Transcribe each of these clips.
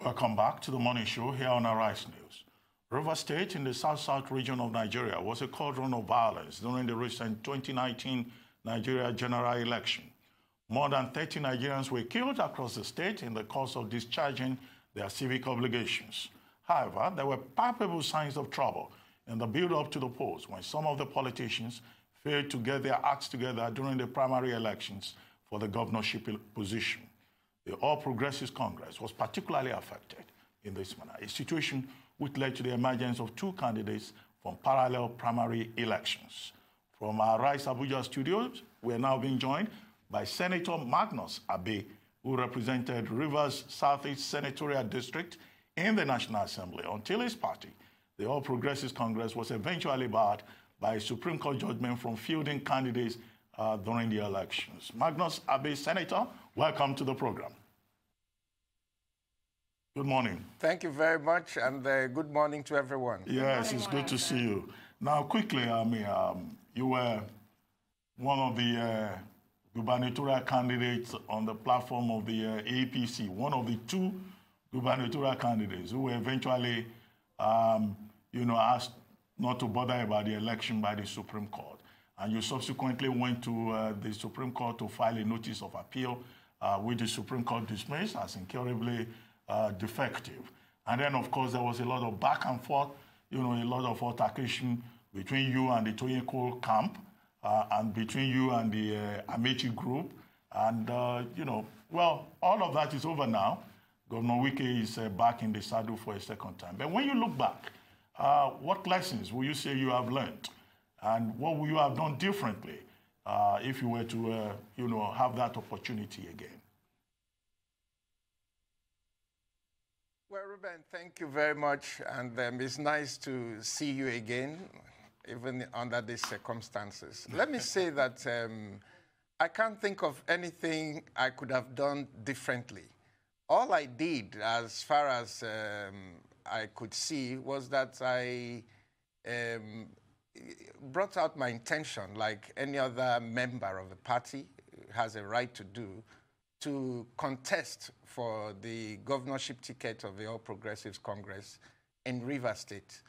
Welcome back to the morning show here on Arise News. Rivers State in the south-south region of Nigeria was a cauldron of violence during the recent 2019 Nigeria general election. More than 30 Nigerians were killed across the state in the course of discharging their civic obligations. However, there were palpable signs of trouble in the build-up to the polls when some of the politicians failed to get their acts together during the primary elections for the governorship position. The All Progressives Congress was particularly affected in this manner, a situation which led to the emergence of two candidates from parallel primary elections. From our Rise Abuja studios, we are now being joined by Senator Magnus Abe, who represented Rivers Southeast Senatorial District in the National Assembly until his party, the All Progressives Congress, was eventually barred by a Supreme Court judgment from fielding candidates during the elections. Magnus Abe, Senator, welcome to the program. Good morning. Thank you very much, and good morning to everyone. Yes, it's good to see you. Now, quickly, you were one of the gubernatorial candidates on the platform of the APC, one of the two gubernatorial candidates who were eventually, asked not to bother about the election by the Supreme Court. And you subsequently went to the Supreme Court to file a notice of appeal, which the Supreme Court dismissed as incurably defective. And then, of course, there was a lot of back and forth, a lot of altercation between you and the Toyeko camp, and between you and the Amechi group. And, well, all of that is over now. Governor Wike is back in the saddle for a second time. But when you look back, what lessons will you say you have learned? And what would you have done differently if you were to, have that opportunity again? Well, Ruben, thank you very much. And it's nice to see you again, even under these circumstances. Let me say that I can't think of anything I could have done differently. All I did, as far as I could see, was that I brought out my intention, like any other member of the party has a right to do, to contest for the governorship ticket of the All Progressives Congress in Rivers State.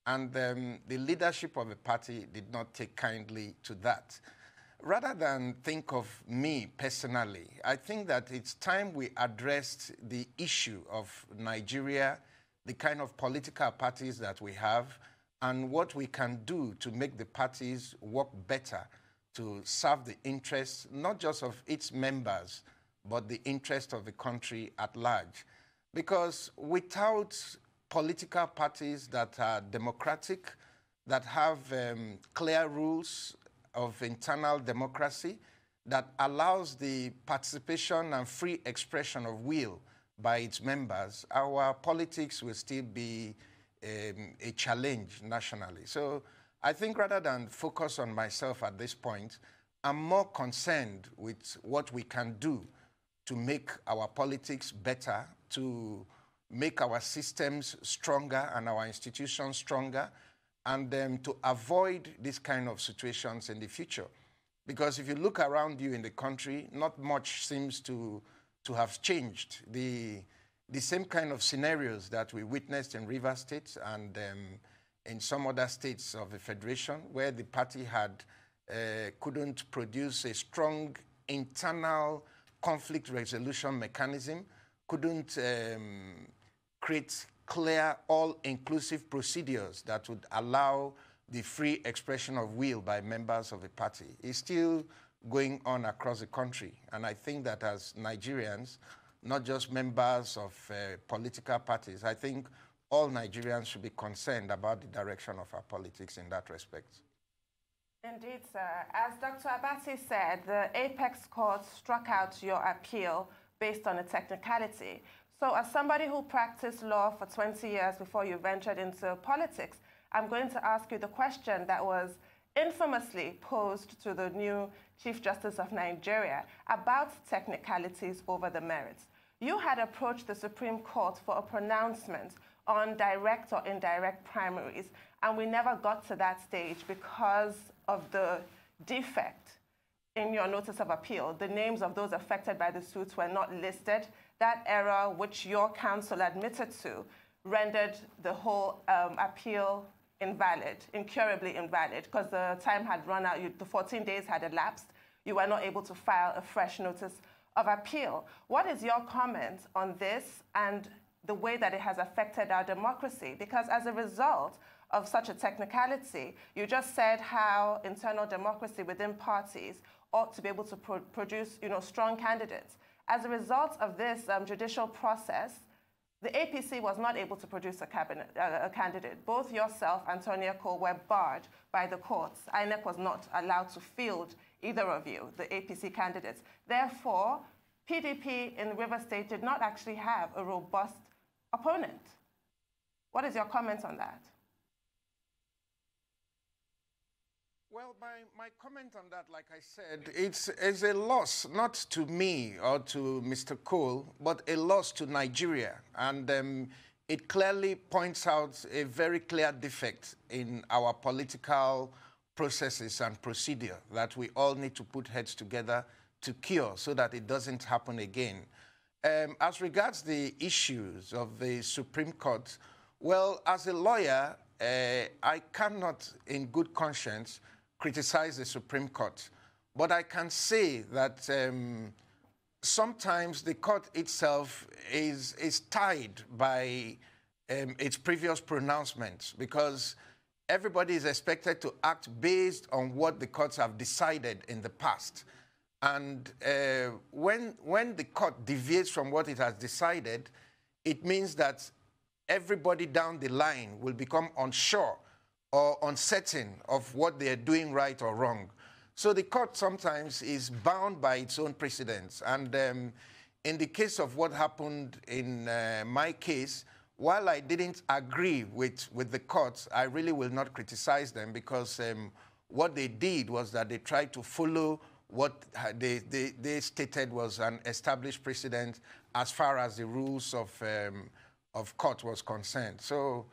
And the leadership of the party did not take kindly to that. Rather than think of me personally, I think that it's time we addressed the issue of Nigeria, the kind of political parties that we have, and what we can do to make the parties work better to serve the interests, not just of its members, but the interest of the country at large. Because without political parties that are democratic, that have clear rules of internal democracy, that allows the participation and free expression of will by its members, our politics will still be a challenge nationally. So I think rather than focus on myself at this point, I'm more concerned with what we can do to make our politics better, to make our systems stronger and our institutions stronger, and to avoid these kind of situations in the future. Because if you look around you in the country, not much seems to have changed. The same kind of scenarios that we witnessed in Rivers State and in some other states of the Federation, where the party couldn't produce a strong internal conflict resolution mechanism, couldn't create clear, all-inclusive procedures that would allow the free expression of will by members of the party. It's still going on across the country. And I think that as Nigerians, not just members of political parties, I think all Nigerians should be concerned about the direction of our politics in that respect. Indeed, sir. As Dr. Abati said, the Apex Court struck out your appeal based on a technicality. So as somebody who practiced law for 20 years before you ventured into politics, I'm going to ask you the question that was infamously posed to the new Chief Justice of Nigeria about technicalities over the merits. You had approached the Supreme Court for a pronouncement on direct or indirect primaries, and we never got to that stage because of the defect in your notice of appeal, the names of those affected by the suits were not listed. That error, which your counsel admitted to, rendered the whole appeal invalid, incurably invalid, because the time had run out, the 14 days had elapsed. You were not able to file a fresh notice of appeal. What is your comment on this and the way that it has affected our democracy? Because as a result of such a technicality, you just said how internal democracy within parties ought to be able to produce, strong candidates. As a result of this judicial process, the APC was not able to produce a candidate. Both yourself and Tonia Cole were barred by the courts. INEC was not allowed to field either of you, the APC candidates. Therefore, PDP in Rivers State did not actually have a robust opponent. What is your comment on that? Well, my comment on that, like I said, it's a loss, not to me or to Mr. Cole, but a loss to Nigeria. And it clearly points out a very clear defect in our political processes and procedure that we all need to put heads together to cure so that it doesn't happen again. As regards the issues of the Supreme Court, well, as a lawyer, I cannot, in good conscience, criticize the Supreme Court. But I can say that sometimes the court itself is tied by its previous pronouncements, because everybody is expected to act based on what the courts have decided in the past. And when the court deviates from what it has decided, it means that everybody down the line will become unsure or uncertain of what they are doing right or wrong. So the court sometimes is bound by its own precedents. And in the case of what happened in my case, while I didn't agree with the courts, I really will not criticize them, because what they did was that they tried to follow what they stated was an established precedent as far as the rules of court was concerned. So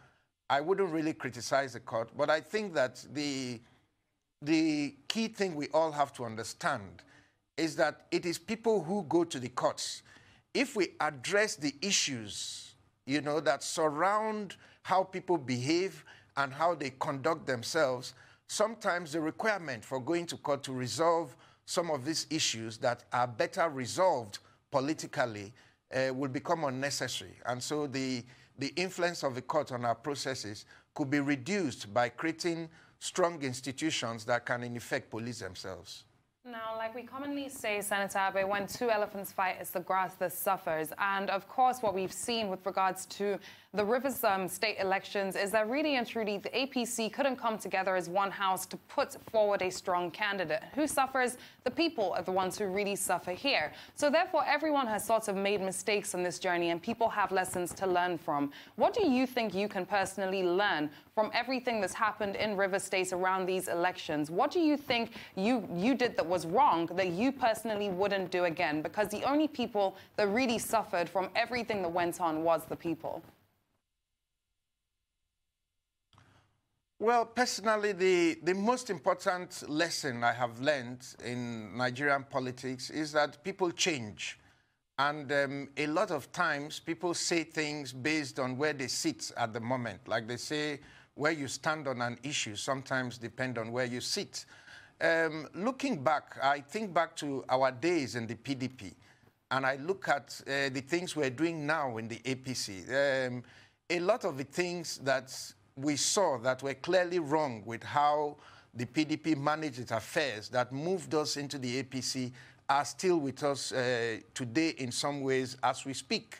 I wouldn't really criticize the court, but I think that the key thing we all have to understand is that it is people who go to the courts. If we address the issues, that surround how people behave and how they conduct themselves, sometimes the requirement for going to court to resolve some of these issues that are better resolved politically will become unnecessary. And so the influence of the court on our processes could be reduced by creating strong institutions that can, in effect, police themselves. Now, like we commonly say, Senator Abe, when two elephants fight, it's the grass that suffers. And, of course, what we've seen with regards to the Rivers state elections is that really and truly the APC couldn't come together as one house to put forward a strong candidate. Who suffers? The people are the ones who really suffer here. So, therefore, everyone has sort of made mistakes on this journey and people have lessons to learn from. What do you think you can personally learn from everything that's happened in Rivers State around these elections? What do you think you did that was wrong that you personally wouldn't do again? Because the only people that really suffered from everything that went on was the people. Well, personally, the most important lesson I have learned in Nigerian politics is that people change. And a lot of times, people say things based on where they sit at the moment. Like they say, where you stand on an issue sometimes depend on where you sit. Looking back, I think back to our days in the PDP, and I look at the things we're doing now in the APC. A lot of the things that we saw that were clearly wrong with how the PDP managed its affairs that moved us into the APC are still with us today in some ways as we speak.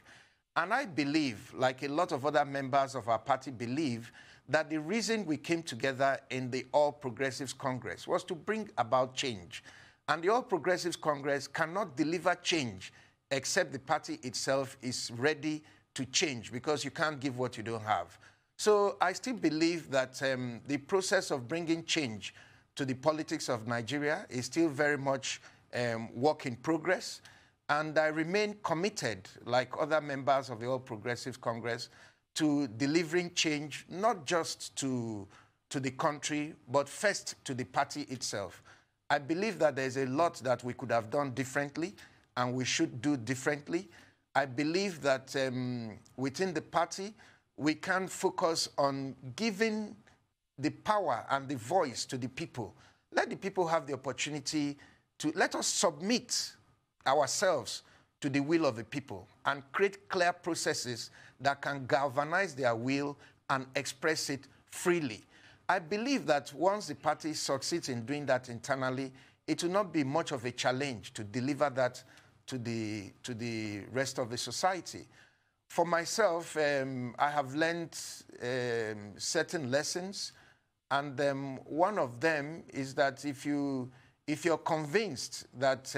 And I believe, like a lot of other members of our party believe, that the reason we came together in the All Progressives Congress was to bring about change. And the All Progressives Congress cannot deliver change except the party itself is ready to change, because you can't give what you don't have. So I still believe that the process of bringing change to the politics of Nigeria is still very much work in progress. And I remain committed, like other members of the All Progressives Congress, to delivering change, not just to the country, but first to the party itself. I believe that there's a lot that we could have done differently and we should do differently. I believe that within the party, we can focus on giving the power and the voice to the people. Let the people have the opportunity to let us submit ourselves to the will of the people and create clear processes that can galvanize their will and express it freely. I believe that once the party succeeds in doing that internally, it will not be much of a challenge to deliver that to the rest of the society. For myself, I have learned certain lessons, and one of them is that if you're convinced that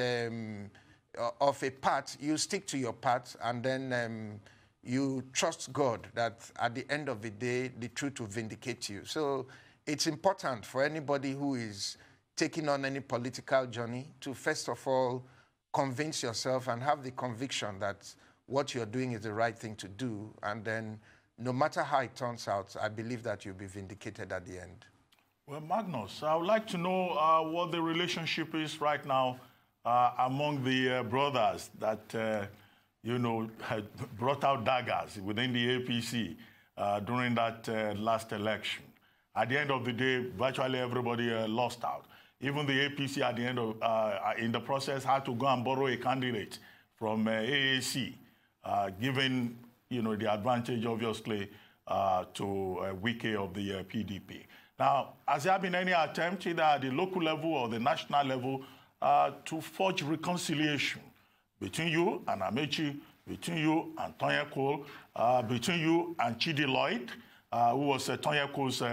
of a path, you stick to your path, and then you trust God that at the end of the day, the truth will vindicate you. So it's important for anybody who is taking on any political journey to first of all convince yourself and have the conviction that what you're doing is the right thing to do. And then no matter how it turns out, I believe that you'll be vindicated at the end. Well, Magnus, I would like to know what the relationship is right now among the brothers that, you know, had brought out daggers within the APC during that last election. At the end of the day, virtually everybody lost out. Even the APC at the end of, in the process, had to go and borrow a candidate from AAC, given, you know, the advantage, obviously, to Wike of the PDP. Now, has there been any attempt, either at the local level or the national level, to forge reconciliation between you and Amaechi, between you and Toyin Cole, between you and Chidi Lloyd, who was Toyin Cole's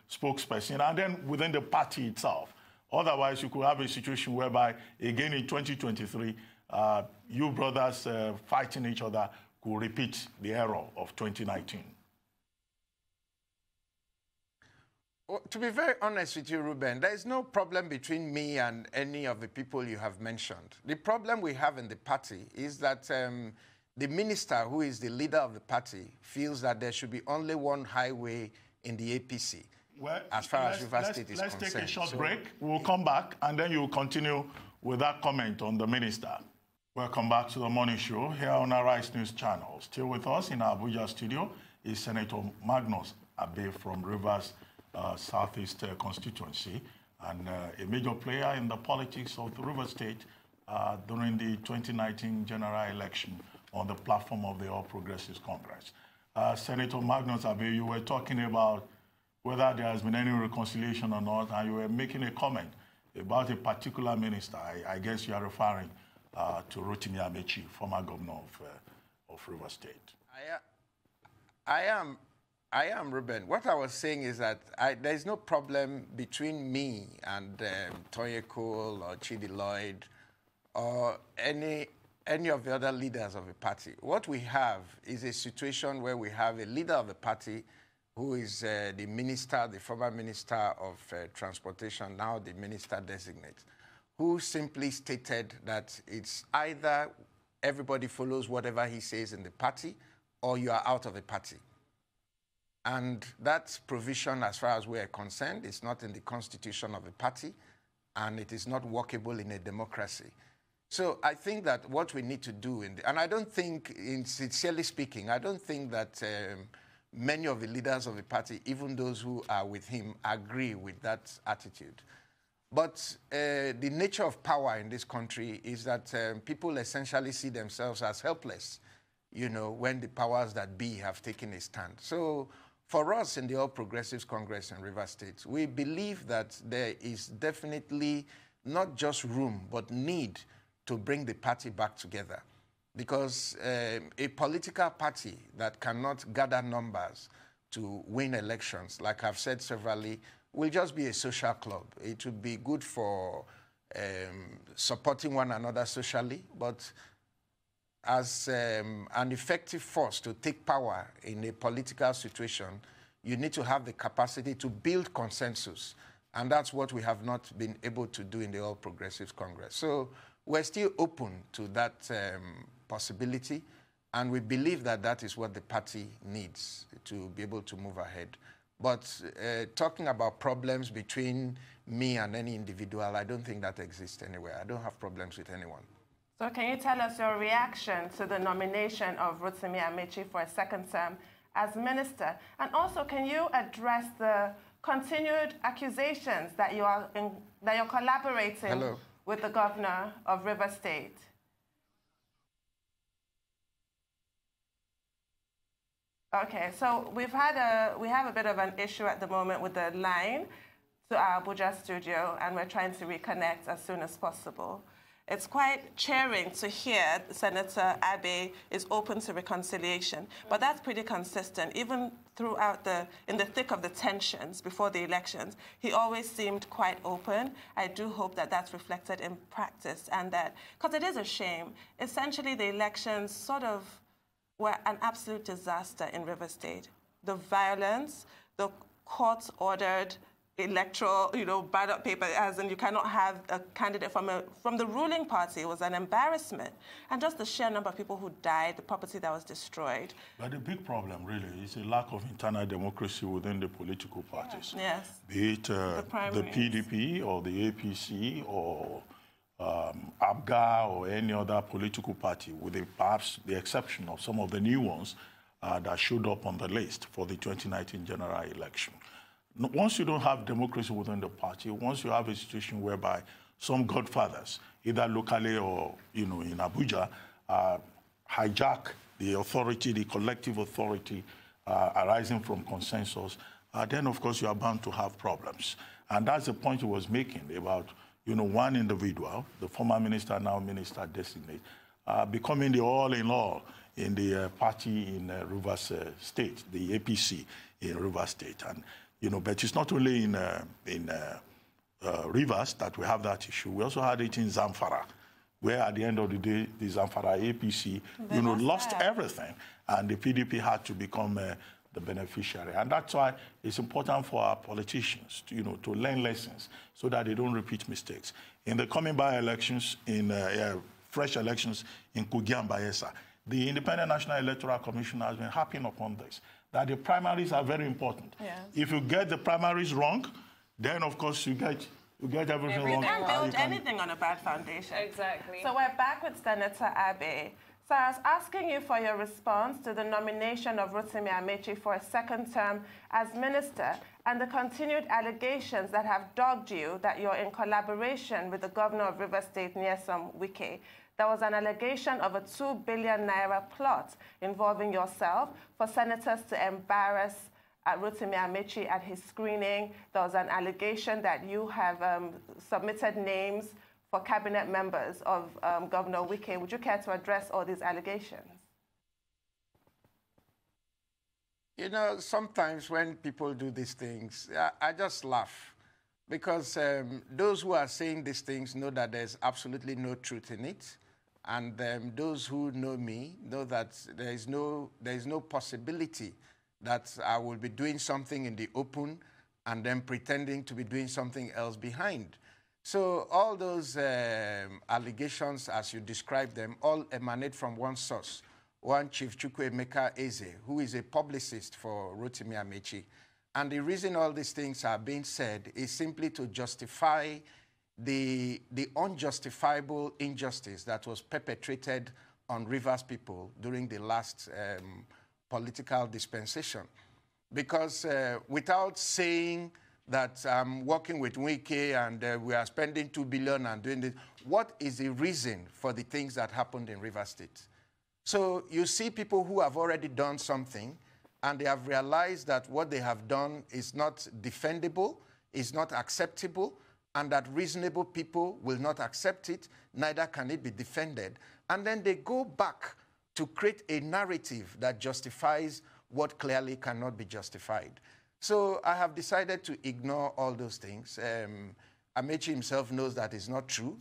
spokesperson, and then within the party itself? Otherwise, you could have a situation whereby, again in 2023, you brothers fighting each other could repeat the error of 2019. Well, to be very honest with you, Ruben, there is no problem between me and any of the people you have mentioned. The problem we have in the party is that the minister, who is the leader of the party, feels that there should be only one highway in the APC. Well, as far as Rivers State is concerned. Let's take a short break. We'll come back, and then you'll continue with that comment on the minister. Welcome back to the morning show here on Arise News Channel. Still with us in our Abuja studio is Senator Magnus Abe from Rivers Southeast constituency, and a major player in the politics of the Rivers State during the 2019 general election on the platform of the All Progressives Congress. Senator Magnus Abe, you were talking about whether there has been any reconciliation or not, and you were making a comment about a particular minister. I guess you are referring to Rotimi Amaechi, former governor of Rivers State. I am, Ruben. What I was saying is that there is no problem between me and Toyin Cole or Chidi Lloyd or any of the other leaders of the party. What we have is a situation where we have a leader of the party who is the minister, the former minister of transportation, now the minister designate, who simply stated that it's either everybody follows whatever he says in the party or you are out of the party. And that provision, as far as we are concerned, is not in the constitution of the party, and it is not workable in a democracy. So I think that what we need to do, and I don't think, sincerely speaking, I don't think that many of the leaders of the party, even those who are with him, agree with that attitude. But the nature of power in this country is that people essentially see themselves as helpless, you know, when the powers that be have taken a stand. So for us in the All Progressives Congress in Rivers State, we believe that there is definitely not just room, but need to bring the party back together. Because a political party that cannot gather numbers to win elections, like I've said severally, will just be a social club. It would be good for supporting one another socially, but as an effective force to take power in a political situation, you need to have the capacity to build consensus. And that's what we have not been able to do in the All Progressives Congress. So we're still open to that possibility, and we believe that that is what the party needs to be able to move ahead. But talking about problems between me and any individual, I don't think that exists anywhere. I don't have problems with anyone. So can you tell us your reaction to the nomination of Rotimi Amaechi for a second term as minister? And also, can you address the continued accusations that you're collaborating with the governor of Rivers State? Okay, so we have a bit of an issue at the moment with the line to our Abuja studio, and we're trying to reconnect as soon as possible. It's quite cheering to hear Senator Abbey is open to reconciliation, but that's pretty consistent. Even throughout in the thick of the tensions before the elections, he always seemed quite open. I do hope that that's reflected in practice, and that, because it is a shame, essentially the elections sort of were an absolute disaster in Rivers State. The violence, the court-ordered electoral, ballot paper, as in you cannot have a candidate from the ruling party. It was an embarrassment. And just the sheer number of people who died, the property that was destroyed. But the big problem, really, is a lack of internal democracy within the political parties. Yes. Be it the PDP or the APC or ABGA or any other political party, with perhaps the exception of some of the new ones that showed up on the list for the 2019 general election. Once you don't have democracy within the party, once you have a situation whereby some godfathers, either locally or in Abuja, hijack the authority, the collective authority arising from consensus, then of course you are bound to have problems. And that's the point he was making about one individual, the former minister, now minister designate, becoming the all-in-all in the party in Rivers State, the APC in Rivers State. And but it's not only in Rivers that we have that issue. We also had it in Zamfara, where at the end of the day, the Zamfara APC, lost everything, and the PDP had to become the beneficiary. And that's why it's important for our politicians to learn lessons so that they don't repeat mistakes. In the coming by-elections, fresh elections in Kogi and Bayelsa, the Independent National Electoral Commission has been harping upon this, that the primaries are very important. Yes. If you get the primaries wrong, then of course you get everything wrong. You can't build anything on a bad foundation. Exactly. So we're back with Senator Abbey. So I was asking you for your response to the nomination of Rotimi Amaechi for a second term as minister and the continued allegations that have dogged you that you're in collaboration with the governor of Rivers State, Nyesom Wike. There was an allegation of a 2 billion naira plot involving yourself for senators to embarrass Rotimi Amaechi at his screening. There was an allegation that you have submitted names for cabinet members of Governor Wike. Would you care to address all these allegations? Sometimes when people do these things, I just laugh. Because those who are saying these things know that there's absolutely no truth in it. And those who know me know that there is no possibility that I will be doing something in the open and then pretending to be doing something else behind. So all those allegations, as you describe them, all emanate from one source, one Chief Chukwuemeka Eze, who is a publicist for Rotimi Amaechi. And the reason all these things are being said is simply to justify the unjustifiable injustice that was perpetrated on Rivers people during the last political dispensation. Because without saying that I'm working with Wike and we are spending 2 billion and doing this, what is the reason for the things that happened in Rivers State? So you see people who have already done something and they have realized that what they have done is not defendable, is not acceptable, and that reasonable people will not accept it, neither can it be defended. And then they go back to create a narrative that justifies what clearly cannot be justified. So I have decided to ignore all those things. Amaechi himself knows that is not true.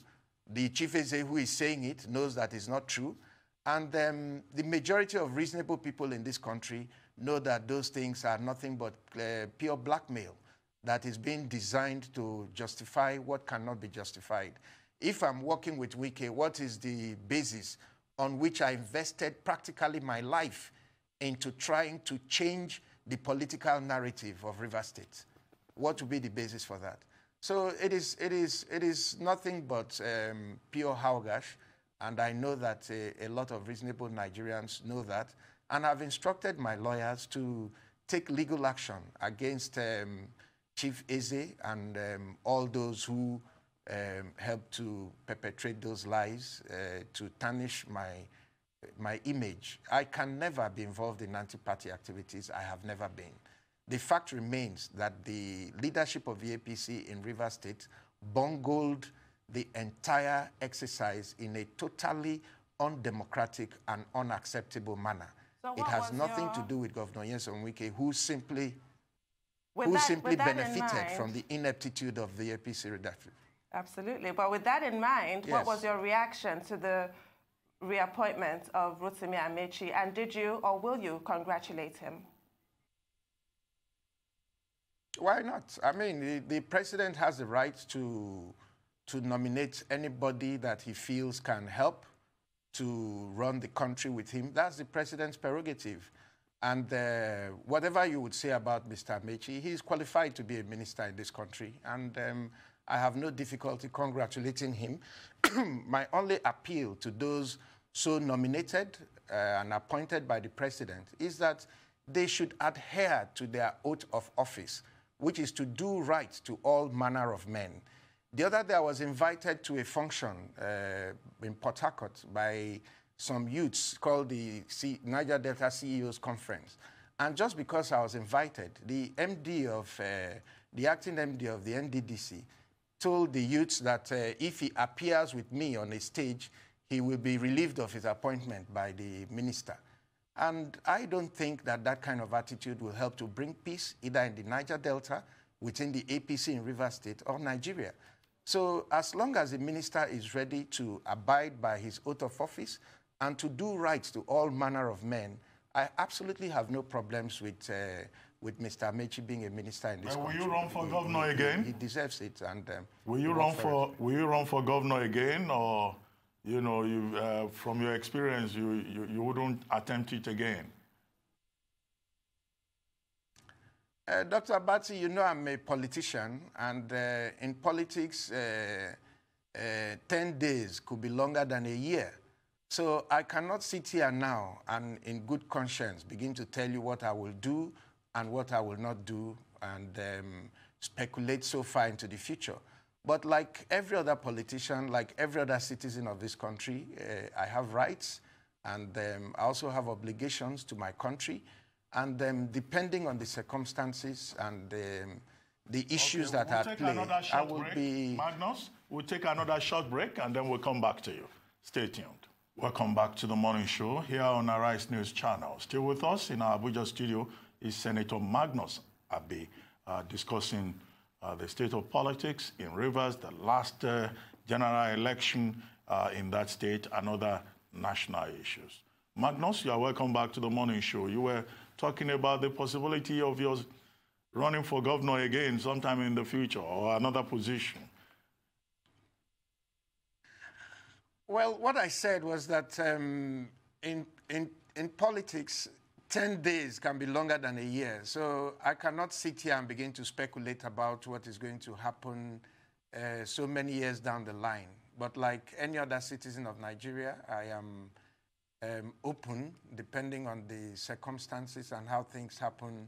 The Chief Eze who is saying it knows that is not true. And the majority of reasonable people in this country know that those things are nothing but pure blackmail that is being designed to justify what cannot be justified. If I'm working with Wike, what is the basis on which I invested practically my life into trying to change the political narrative of Rivers State? What would be the basis for that? So it is nothing but pure hogwash, and I know that a lot of reasonable Nigerians know that, and I've instructed my lawyers to take legal action against Chief Eze and all those who helped to perpetrate those lies to tarnish my image. I can never be involved in anti-party activities. I have never been. The fact remains that the leadership of the APC in Rivers State bungled the entire exercise in a totally undemocratic and unacceptable manner. So it has nothing to do with Governor Nyesom Wike, who simply benefited from the ineptitude of the APC leadership. Absolutely. But with that in mind, yes, what was your reaction to the reappointment of Rotimi Amaechi, and did you or will you congratulate him? Why not? I mean, the president has the right to nominate anybody that he feels can help to run the country with him. That's the president's prerogative. And whatever you would say about Mr. Amaechi, he's qualified to be a minister in this country. And I have no difficulty congratulating him. My only appeal to those so nominated and appointed by the president is that they should adhere to their oath of office, which is to do right to all manner of men. The other day I was invited to a function in Port Harcourt by some youths called the Niger Delta CEOs Conference. And just because I was invited, the acting MD of the NDDC told the youths that if he appears with me on a stage, he will be relieved of his appointment by the minister. And I don't think that that kind of attitude will help to bring peace either in the Niger Delta, within the APC in Rivers State, or Nigeria. So as long as the minister is ready to abide by his oath of office and to do right to all manner of men, I absolutely have no problems with Mr. Amaechi being a minister in this country. Will you run for governor again? He deserves it. And will you run for governor again, or you know, from your experience, you wouldn't attempt it again? Dr. Abati, you know I'm a politician, and in politics, 10 days could be longer than a year. So I cannot sit here now and in good conscience begin to tell you what I will do and what I will not do and speculate so far into the future. But like every other politician, like every other citizen of this country, I have rights, and I also have obligations to my country. And depending on the circumstances and the issues that are at play, I will be... Magnus, we'll take another short break, and then we'll come back to you. Stay tuned. Welcome back to the morning show here on Arise News Channel. Still with us in our Abuja studio is Senator Magnus Abbey, discussing the state of politics in Rivers, the last general election in that state, and other national issues. Magnus, you are welcome back to the morning show. You were talking about the possibility of yours running for governor again sometime in the future, or another position. Well, what I said was that in politics, 10 days can be longer than a year. So I cannot sit here and begin to speculate about what is going to happen so many years down the line. But like any other citizen of Nigeria, I am open, depending on the circumstances and how things happen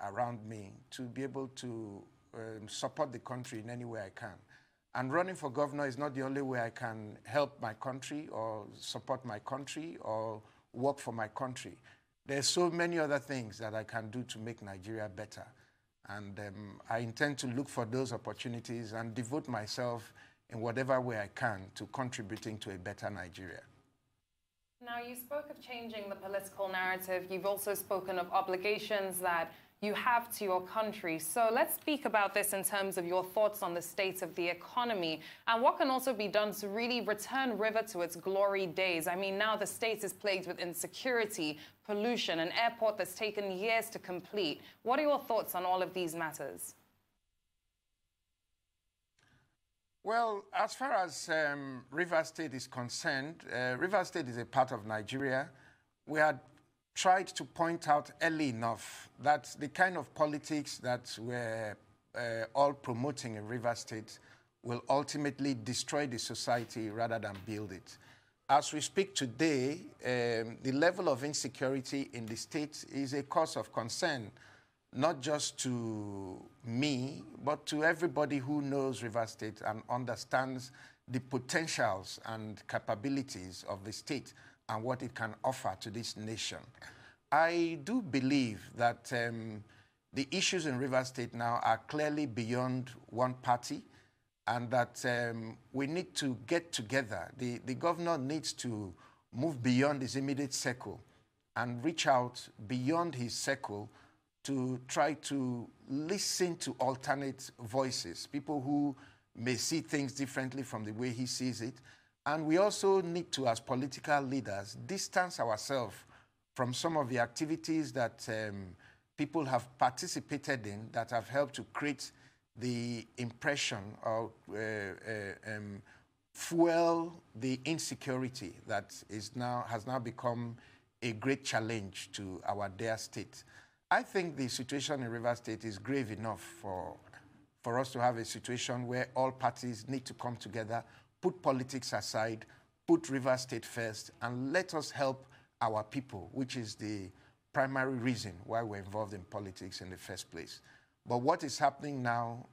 around me, to be able to support the country in any way I can. And running for governor is not the only way I can help my country or support my country or work for my country. There's so many other things that I can do to make Nigeria better. And I intend to look for those opportunities and devote myself in whatever way I can to contributing to a better Nigeria. Now, you spoke of changing the political narrative. You've also spoken of obligations that you have to your country. So let's speak about this in terms of your thoughts on the state of the economy and what can also be done to really return River to its glory days. I mean, now the state is plagued with insecurity, pollution, an airport that's taken years to complete. What are your thoughts on all of these matters? Well, as far as Rivers State is concerned, Rivers State is a part of Nigeria. We had tried to point out early enough that the kind of politics that we're all promoting in Rivers State will ultimately destroy the society rather than build it. As we speak today, the level of insecurity in the state is a cause of concern, not just to me, but to everybody who knows Rivers State and understands the potentials and capabilities of the state and what it can offer to this nation. I do believe that the issues in Rivers State now are clearly beyond one party, and that we need to get together. The governor needs to move beyond his immediate circle and reach out beyond his circle to try to listen to alternate voices, people who may see things differently from the way he sees it. And we also need to, as political leaders, distance ourselves from some of the activities that people have participated in that have helped to create the impression or fuel the insecurity that has now become a great challenge to our dear state. I think the situation in Rivers State is grave enough for us to have a situation where all parties need to come together, put politics aside, put Rivers State first, and let us help our people, which is the primary reason why we're involved in politics in the first place. But what is happening now,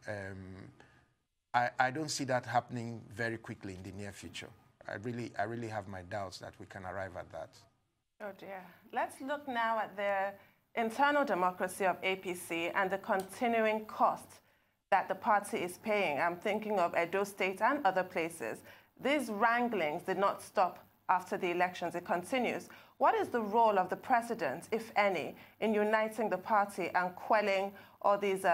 I don't see that happening very quickly in the near future. I really have my doubts that we can arrive at that. Oh dear. Let's look now at the internal democracy of APC and the continuing cost that the party is paying. I'm thinking of Edo State and other places. These wranglings did not stop after the elections. It continues. What is the role of the president, if any, in uniting the party and quelling all these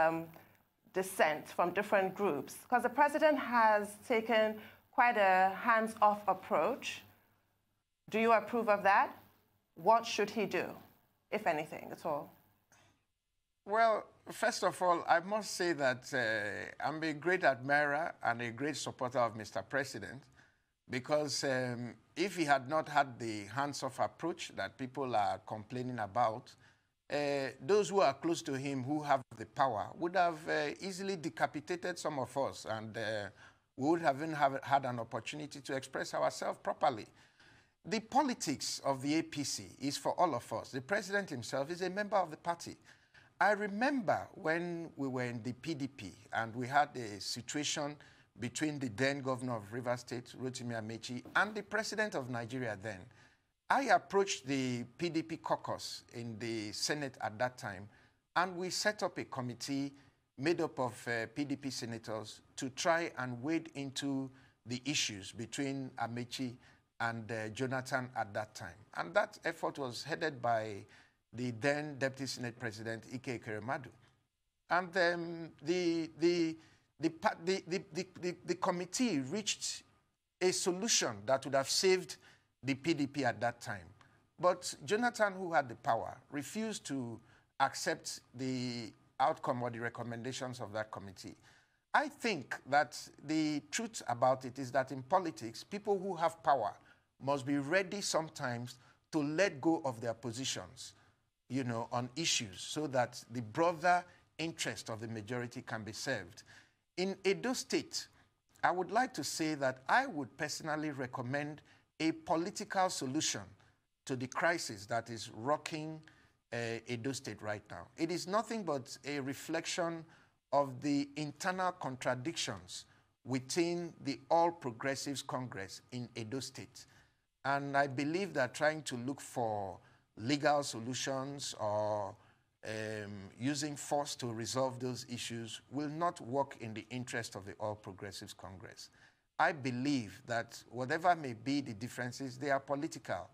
dissent from different groups? Because the president has taken quite a hands-off approach. Do you approve of that? What should he do, if anything at all? Well, first of all, I must say that I'm a great admirer and a great supporter of Mr. President, because if he had not had the hands-off approach that people are complaining about, those who are close to him, who have the power, would have easily decapitated some of us, and we would have even had an opportunity to express ourselves properly. The politics of the APC is for all of us. The president himself is a member of the party. I remember when we were in the PDP and we had a situation between the then governor of Rivers State, Rotimi Amechi, and the president of Nigeria then. I approached the PDP caucus in the Senate at that time, and we set up a committee made up of PDP senators to try and wade into the issues between Amechi and Jonathan at that time. And that effort was headed by the then Deputy Senate President, Ike Ekweremadu. And the committee reached a solution that would have saved the PDP at that time. But Jonathan, who had the power, refused to accept the outcome or the recommendations of that committee. I think that the truth about it is that in politics, people who have power must be ready sometimes to let go of their positions, you know, on issues so that the broader interest of the majority can be served. In Edo State, I would like to say that I would personally recommend a political solution to the crisis that is rocking Edo State right now. It is nothing but a reflection of the internal contradictions within the All Progressives Congress in Edo State. And I believe that trying to look for legal solutions or using force to resolve those issues will not work in the interest of the All Progressives Congress. I believe that whatever may be the differences, they are political.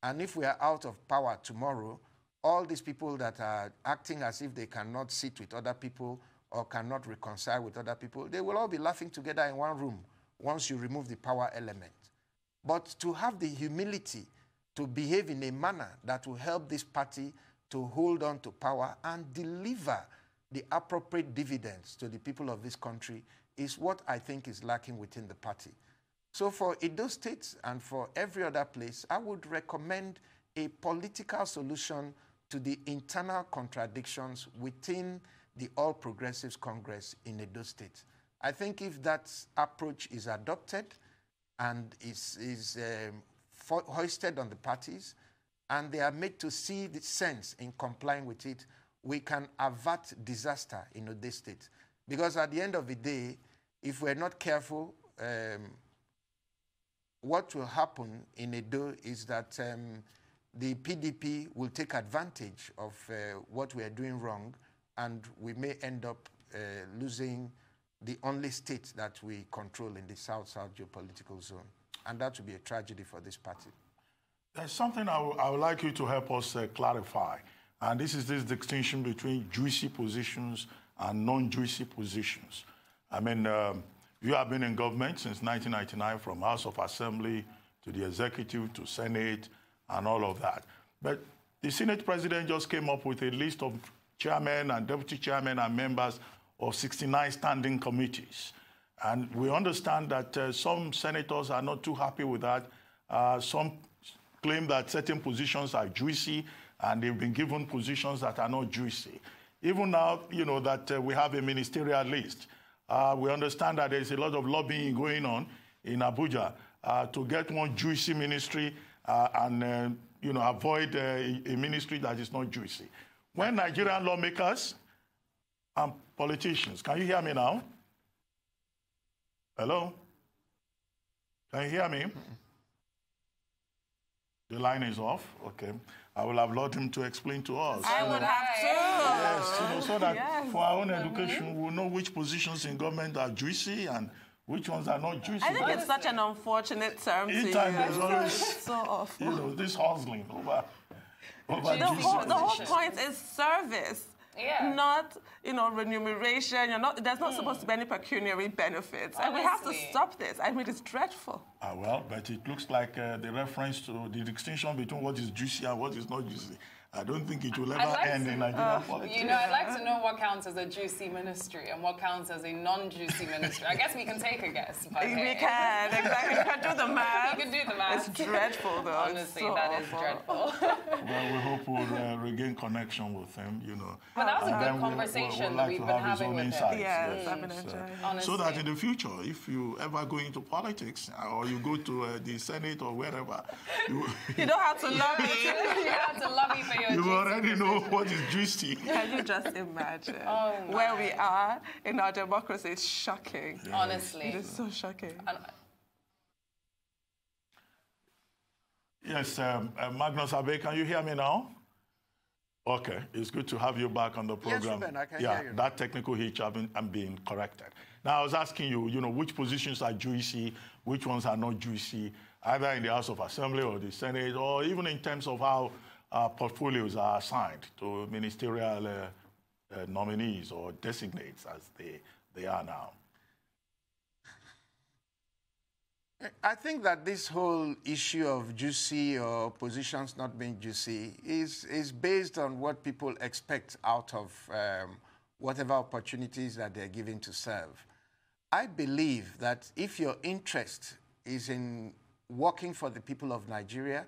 And if we are out of power tomorrow, all these people that are acting as if they cannot sit with other people or cannot reconcile with other people, they will all be laughing together in one room once you remove the power element. But to have the humility to behave in a manner that will help this party to hold on to power and deliver the appropriate dividends to the people of this country is what I think is lacking within the party. So for Edo State and for every other place, I would recommend a political solution to the internal contradictions within the All Progressives Congress in Edo State. I think if that approach is adopted and is hoisted on the parties, and they are made to see the sense in complying with it, we can avert disaster in Edo State. Because at the end of the day, if we're not careful, what will happen in Edo is that the PDP will take advantage of what we are doing wrong, and we may end up losing the only state that we control in the South-South geopolitical zone. And that would be a tragedy for this party. There's something I would like you to help us clarify, and this is this distinction between juicy positions and non-juicy positions. I mean, you have been in government since 1999, from House of Assembly to the Executive to Senate and all of that. But the Senate President just came up with a list of chairmen and deputy chairmen and members of 69 standing committees. And we understand that some senators are not too happy with that. Some claim that certain positions are juicy, and they've been given positions that are not juicy. Even now, you know, that we have a ministerial list. We understand that there's a lot of lobbying going on in Abuja to get one juicy ministry and, you know, avoid a ministry that is not juicy. When Nigerian lawmakers and politicians, can you hear me now? Hello? Can you hear me? The line is off. Okay. I will have allowed him to explain to us. I would have to. Yes, you know, so that for our own education, we'll know which positions in government are juicy and which ones are not juicy. I think it's such an unfortunate term to use. There's always, so awful. you know, this hustling over The whole point is service. Yeah. Not, you know, remuneration. There's not supposed to be any pecuniary benefits. Honestly. And we have to stop this. I mean, it's dreadful. Well, but it looks like the reference to the distinction between what is juicy and what is not juicy. I don't think it will ever end in Nigerian politics. You know, I'd like to know what counts as a juicy ministry and what counts as a non-juicy ministry. I guess we can take a guess. But We can, exactly. We can do the math. You can do the math. It's dreadful, though. Honestly, so that is awful. dreadful. Well, we hope we'll regain connection with him, you know. But that was a And good then conversation we'll that like we've to been have his having own with insights. him. Yes, I've been enjoying it. Honestly. So that in the future, if you ever go into politics or you go to the Senate or wherever, You don't have to lobby. You have to lobby for your you juicy already know what is juicy. Can you just imagine my. where we are in our democracy? It's shocking. Honestly. It is so shocking. Yes, Magnus Abe, can you hear me now? Okay, it's good to have you back on the program. Yes, Ruben, I can yeah, hear you. that technical hitch I'm being corrected. Now, I was asking you, you know, which positions are juicy, which ones are not juicy, either in the House of Assembly or the Senate, or even in terms of how portfolios are assigned to ministerial nominees or designates as they are now. I think that this whole issue of juicy or positions not being juicy is based on what people expect out of whatever opportunities that they're given to serve. I believe that if your interest is in working for the people of Nigeria,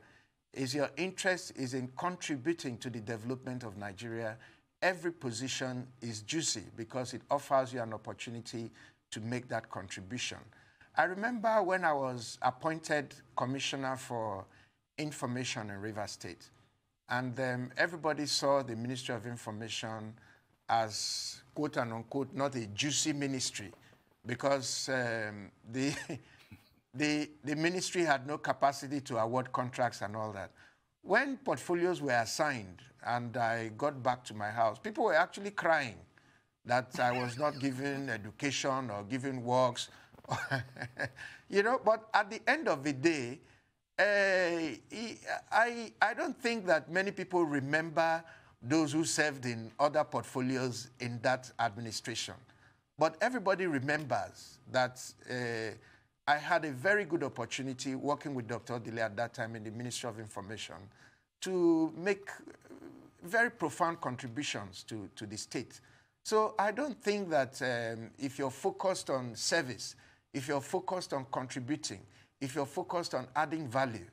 your interest is in contributing to the development of Nigeria, every position is juicy because it offers you an opportunity to make that contribution. I remember when I was appointed Commissioner for Information in Rivers State, and everybody saw the Ministry of Information as, quote and unquote, not a juicy ministry because the ministry had no capacity to award contracts and all that. When portfolios were assigned and I got back to my house, people were actually crying that I was not given education or given works. You know, but at the end of the day, I don't think that many people remember those who served in other portfolios in that administration. But everybody remembers that I had a very good opportunity working with Dr. Odile at that time in the Ministry of Information to make very profound contributions to the state. So I don't think that if you're focused on service, if you're focused on contributing, if you're focused on adding value,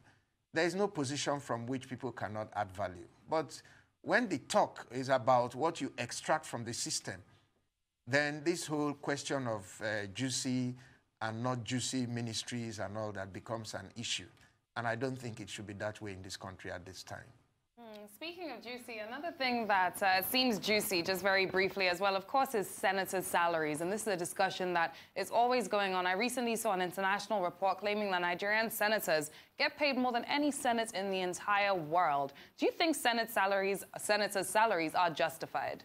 there is no position from which people cannot add value. But when the talk is about what you extract from the system, then this whole question of juicy and not juicy ministries and all that becomes an issue. And I don't think it should be that way in this country at this time. Speaking of juicy, another thing that seems juicy, just very briefly as well, of course, is senators' salaries. And this is a discussion that is always going on. I recently saw an international report claiming that Nigerian senators get paid more than any senate in the entire world. Do you think senators' salaries are justified?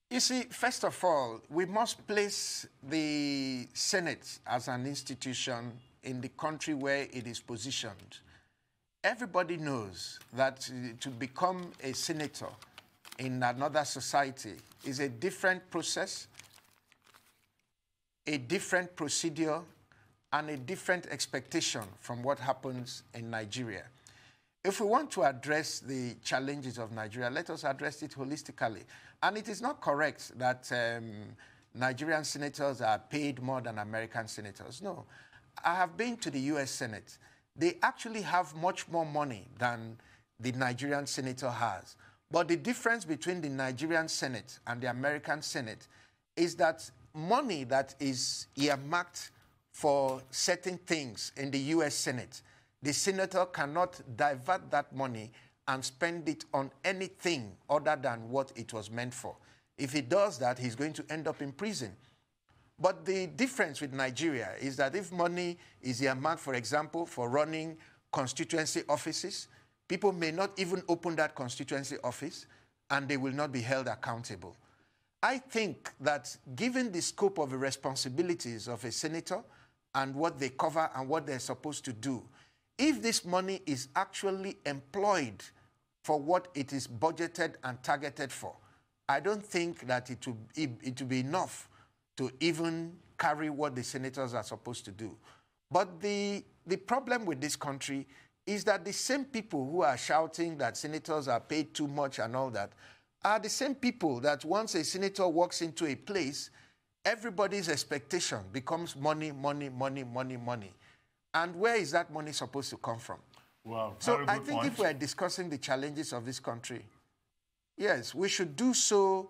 You see, first of all, we must place the Senate as an institution in the country where it is positioned. Everybody knows that to become a senator in another society is a different process, a different procedure, and a different expectation from what happens in Nigeria. If we want to address the challenges of Nigeria, let us address it holistically. And it is not correct that Nigerian senators are paid more than American senators. No. I have been to the U.S. Senate. They actually have much more money than the Nigerian senator has. But the difference between the Nigerian Senate and the American Senate is that money that is earmarked for certain things in the U.S. Senate, the senator cannot divert that money and spend it on anything other than what it was meant for. If he does that, he's going to end up in prison. But the difference with Nigeria is that if money is earmarked, for example, for running constituency offices, people may not even open that constituency office and they will not be held accountable. I think that given the scope of the responsibilities of a senator and what they cover and what they're supposed to do, if this money is actually employed for what it is budgeted and targeted for, I don't think that it will be enough to even carry what the senators are supposed to do. But the problem with this country is that the same people who are shouting that senators are paid too much and all that are the same people that once a senator walks into a place, everybody's expectation becomes money, money, money, money, money. And where is that money supposed to come from? Well, so I think if we're discussing the challenges of this country, yes, we should do so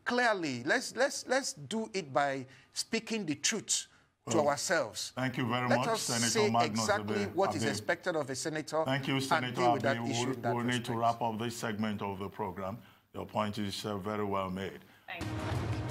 clearly. Let's do it by speaking the truth to ourselves. Thank you very much, Senator Magnus. Let us say exactly what is expected of a senator. Thank you, Senator Abe. We'll need to wrap up this segment of the program. Your point is very well made. Thank you.